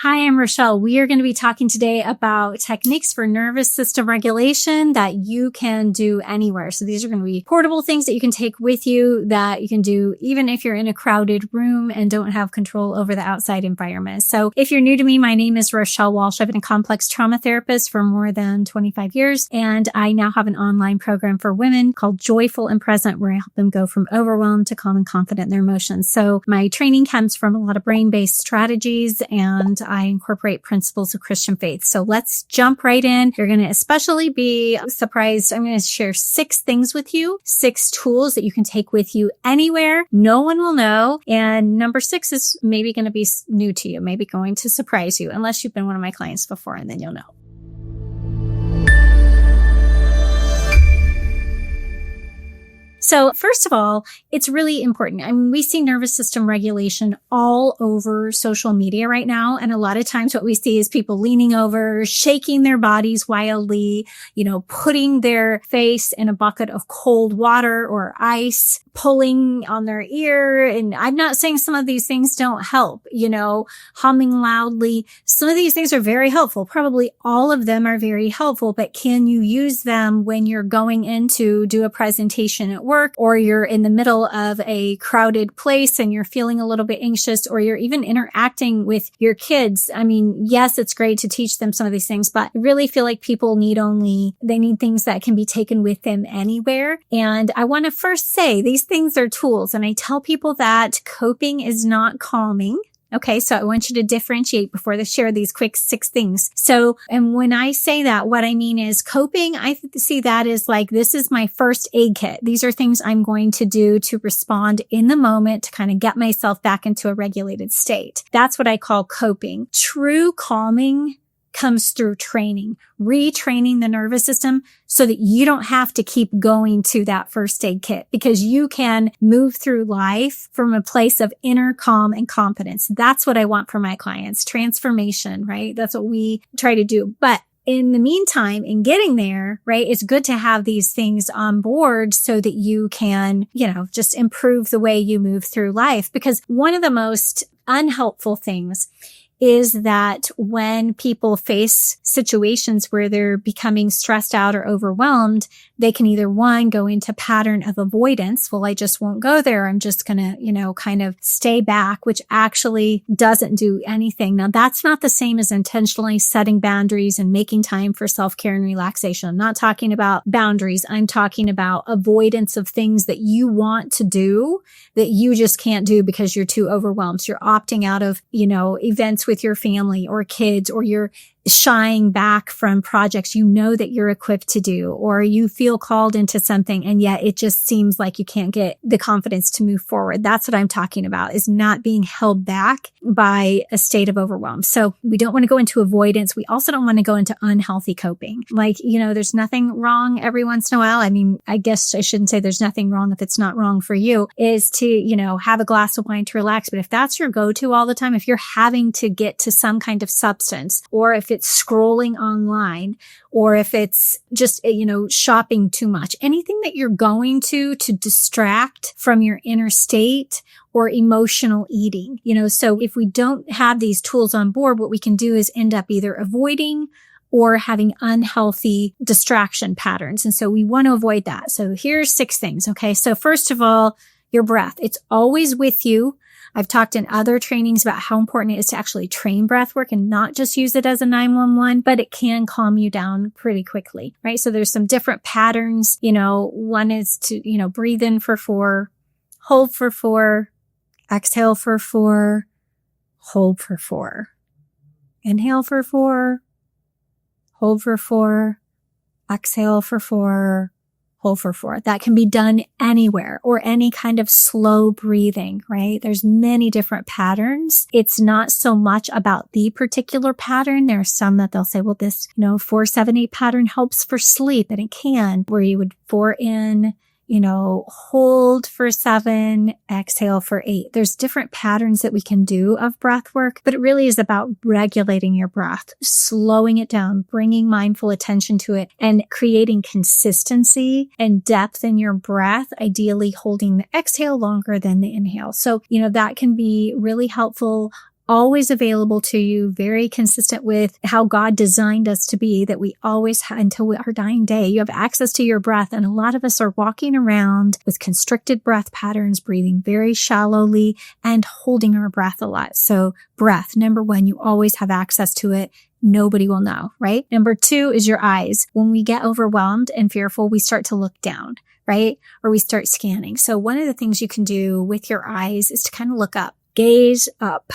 Hi, I'm Rochelle. We are going to be talking today about techniques for nervous system regulation that you can do anywhere. So these are going to be portable things that you can take with you that you can do even if you're in a crowded room and don't have control over the outside environment. So if you're new to me, my name is Rochelle Walsh. I've been a complex trauma therapist for more than 25 years, and I now have an online program for women called Joyful and Present, where I help them go from overwhelmed to calm and confident in their emotions. So my training comes from a lot of brain-based strategies, and I incorporate principles of Christian faith. So let's jump right in. You're going to especially be surprised. I'm going to share 6 things with you, 6 tools that you can take with you anywhere. No one will know. And number 6 is maybe going to be new to you, maybe going to surprise you, unless you've been one of my clients before, and then you'll know. So first of all, it's really important. I mean, we see nervous system regulation all over social media right now. And a lot of times what we see is people leaning over, shaking their bodies wildly, putting their face in a bucket of cold water or ice, pulling on their ear. And I'm not saying some of these things don't help, humming loudly. Some of these things are very helpful. Probably all of them are very helpful, but can you use them when you're going in to do a presentation at work, or you're in the middle of a crowded place and you're feeling a little bit anxious, or you're even interacting with your kids? I mean, yes, it's great to teach them some of these things, but I really feel like people need things that can be taken with them anywhere. And I want to first say these things are tools. And I tell people that coping is not calming. Okay, so I want you to differentiate before I share these quick 6 things. So, and when I say that, what I mean is coping, I see that as like, this is my first aid kit. These are things I'm going to do to respond in the moment to kind of get myself back into a regulated state. That's what I call coping. True calming comes through training, retraining the nervous system so that you don't have to keep going to that first aid kit, because you can move through life from a place of inner calm and confidence. That's what I want for my clients. Transformation, right? That's what we try to do. But in the meantime, in getting there, right, it's good to have these things on board so that you can, just improve the way you move through life. Because one of the most unhelpful things is that when people face situations where they're becoming stressed out or overwhelmed, they can either, one, go into pattern of avoidance. Well, I just won't go there. I'm just going to, kind of stay back, which actually doesn't do anything. Now, that's not the same as intentionally setting boundaries and making time for self-care and relaxation. I'm not talking about boundaries. I'm talking about avoidance of things that you want to do that you just can't do because you're too overwhelmed. So you're opting out of, events with your family or kids, or you're shying back from projects that you're equipped to do, or you feel called into something and yet it just seems like you can't get the confidence to move forward. That's what I'm talking about, is not being held back by a state of overwhelm. So we don't want to go into avoidance. We also don't want to go into unhealthy coping. Like, there's nothing wrong every once in a while. I mean, I guess I shouldn't say there's nothing wrong if it's not wrong for you, is to, have a glass of wine to relax. But if that's your go-to all the time, if you're having to get to some kind of substance, or if it's scrolling online, or if it's just, shopping too much, anything that you're going to distract from your inner state, or emotional eating, so if we don't have these tools on board, what we can do is end up either avoiding or having unhealthy distraction patterns. And so we want to avoid that. So here's 6 things. Okay. So first of all, your breath. It's always with you. I've talked in other trainings about how important it is to actually train breath work and not just use it as a 911, but it can calm you down pretty quickly, right? So there's some different patterns. One is to, breathe in for 4, hold for 4, exhale for 4, hold for 4, inhale for 4, hold for 4, exhale for 4, hold for 4. That can be done anywhere, or any kind of slow breathing, right? There's many different patterns. It's not so much about the particular pattern. There are some that they'll say, well, this, 4-7-8 pattern helps for sleep, and it can, where you would 4 in, hold for 7, exhale for 8. There's different patterns that we can do of breath work, but it really is about regulating your breath, slowing it down, bringing mindful attention to it, and creating consistency and depth in your breath, ideally holding the exhale longer than the inhale. So, that can be really helpful always available to you, very consistent with how God designed us to be, that we always have until our dying day. You have access to your breath. And a lot of us are walking around with constricted breath patterns, breathing very shallowly and holding our breath a lot. So breath, number one, you always have access to it. Nobody will know, right? Number two is your eyes. When we get overwhelmed and fearful, we start to look down, right? Or we start scanning. So one of the things you can do with your eyes is to kind of look up. Gaze up,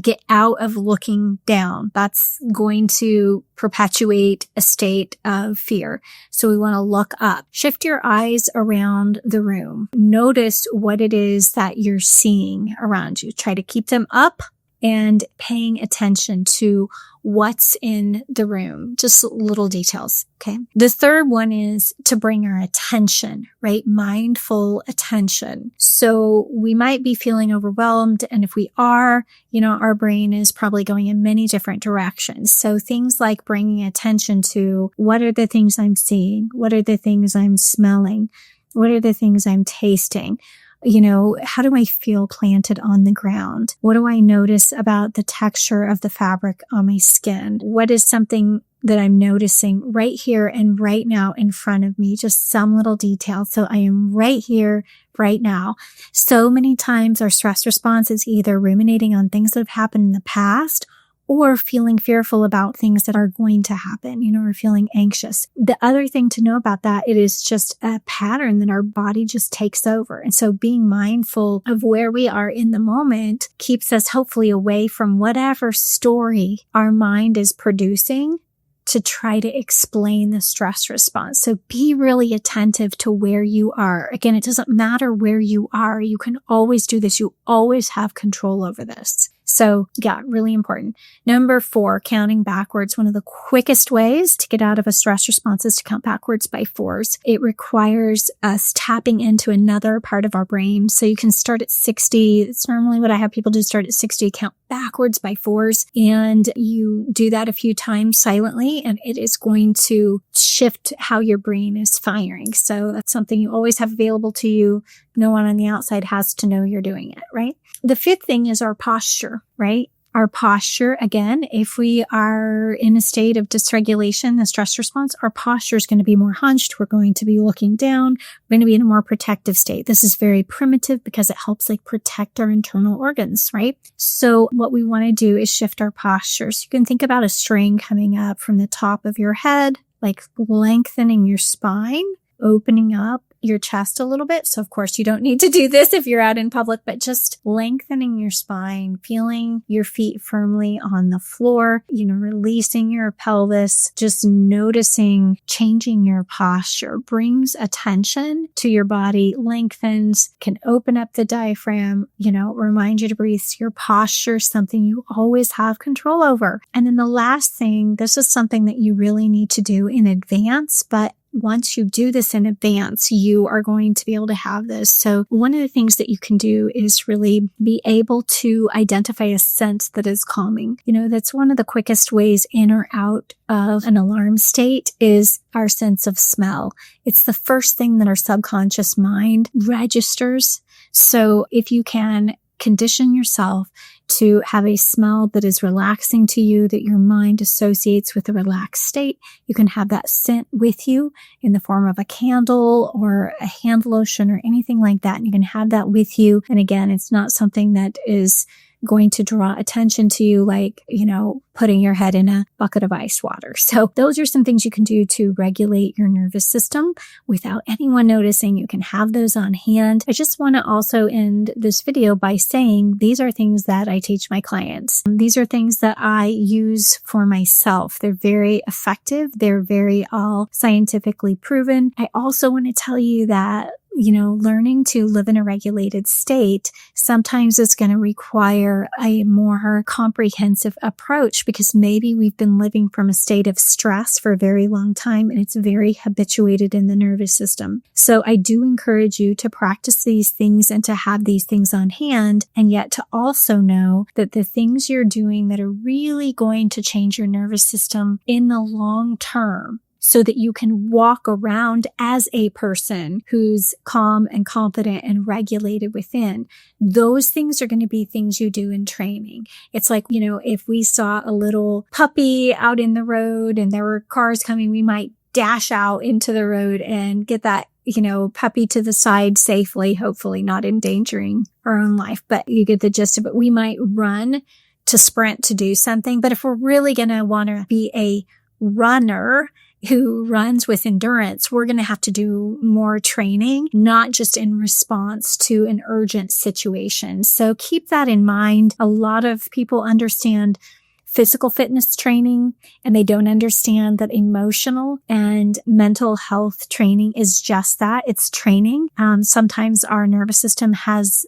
get out of looking down. That's going to perpetuate a state of fear. So we want to look up. Shift your eyes around the room. Notice what it is that you're seeing around you. Try to keep them up and paying attention to what's in the room, just little details. Okay. The third one is to bring our attention, right? Mindful attention. So we might be feeling overwhelmed. And if we are, our brain is probably going in many different directions. So things like bringing attention to what are the things I'm seeing? What are the things I'm smelling? What are the things I'm tasting? How do I feel planted on the ground? What do I notice about the texture of the fabric on my skin? What is something that I'm noticing right here and right now in front of me? Just some little detail. So I am right here, right now. So many times our stress response is either ruminating on things that have happened in the past or feeling fearful about things that are going to happen, or feeling anxious. The other thing to know about that, it is just a pattern that our body just takes over. And so being mindful of where we are in the moment keeps us hopefully away from whatever story our mind is producing to try to explain the stress response. So be really attentive to where you are. Again, it doesn't matter where you are. You can always do this. You always have control over this. So yeah, really important. Number 4, counting backwards. One of the quickest ways to get out of a stress response is to count backwards by 4s. It requires us tapping into another part of our brain. So you can start at 60. It's normally what I have people do, start at 60, count backwards by 4s. And you do that a few times silently, and it is going to shift how your brain is firing. So that's something you always have available to you. No one on the outside has to know you're doing it, right? The 5th thing is our posture, right? Our posture, again, if we are in a state of dysregulation, the stress response, our posture is going to be more hunched. We're going to be looking down. We're going to be in a more protective state. This is very primitive because it helps protect our internal organs, right? So what we want to do is shift our posture. So you can think about a string coming up from the top of your head, lengthening your spine, opening up your chest a little bit. So of course you don't need to do this if you're out in public, but just lengthening your spine, feeling your feet firmly on the floor, releasing your pelvis, just noticing, changing your posture brings attention to your body, lengthens, can open up the diaphragm, remind you to breathe. So your posture is something you always have control over. And then the last thing, this is something that you really need to do in advance, but once you do this in advance, you are going to be able to have this. So one of the things that you can do is really be able to identify a scent that is calming. That's one of the quickest ways in or out of an alarm state is our sense of smell. It's the first thing that our subconscious mind registers. So if you can condition yourself to have a smell that is relaxing to you, that your mind associates with a relaxed state. You can have that scent with you in the form of a candle or a hand lotion or anything like that. And you can have that with you. And again, it's not something that is going to draw attention to you putting your head in a bucket of ice water. So those are some things you can do to regulate your nervous system without anyone noticing. You can have those on hand. I just want to also end this video by saying these are things that I teach my clients. These are things that I use for myself. They're very effective. They're very all scientifically proven. I also want to tell you that learning to live in a regulated state sometimes is going to require a more comprehensive approach because maybe we've been living from a state of stress for a very long time and it's very habituated in the nervous system. So I do encourage you to practice these things and to have these things on hand, and yet to also know that the things you're doing that are really going to change your nervous system in the long term. so that you can walk around as a person who's calm and confident and regulated within. Those things are going to be things you do in training. It's like, if we saw a little puppy out in the road and there were cars coming, we might dash out into the road and get that puppy to the side safely, hopefully not endangering our own life, but you get the gist of it. We might run to sprint to do something, but if we're really going to want to be a runner who runs with endurance, we're going to have to do more training, not just in response to an urgent situation. So keep that in mind. A lot of people understand physical fitness training, and they don't understand that emotional and mental health training is just that. It's training. Sometimes our nervous system has,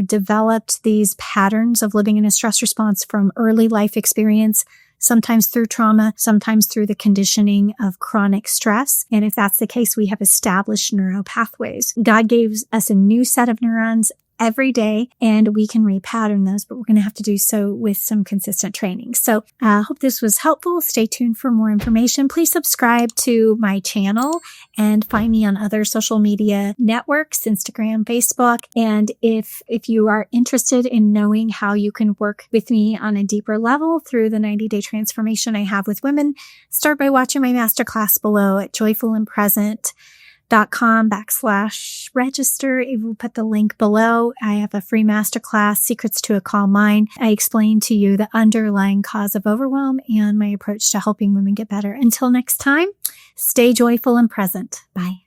developed these patterns of living in a stress response from early life experience, sometimes through trauma, sometimes through the conditioning of chronic stress. And if that's the case, we have established neural pathways. God gave us a new set of neurons every day, and we can repattern those, but we're going to have to do so with some consistent training. So I hope this was helpful. Stay tuned for more information. Please subscribe to my channel and find me on other social media networks, Instagram, Facebook. And if you are interested in knowing how you can work with me on a deeper level through the 90-day transformation I have with women, start by watching my masterclass below at joyfulandpresent.com/register. We'll put the link below. I have a free masterclass, Secrets to a Calm Mind. I explain to you the underlying cause of overwhelm and my approach to helping women get better. Until next time, stay joyful and present. Bye.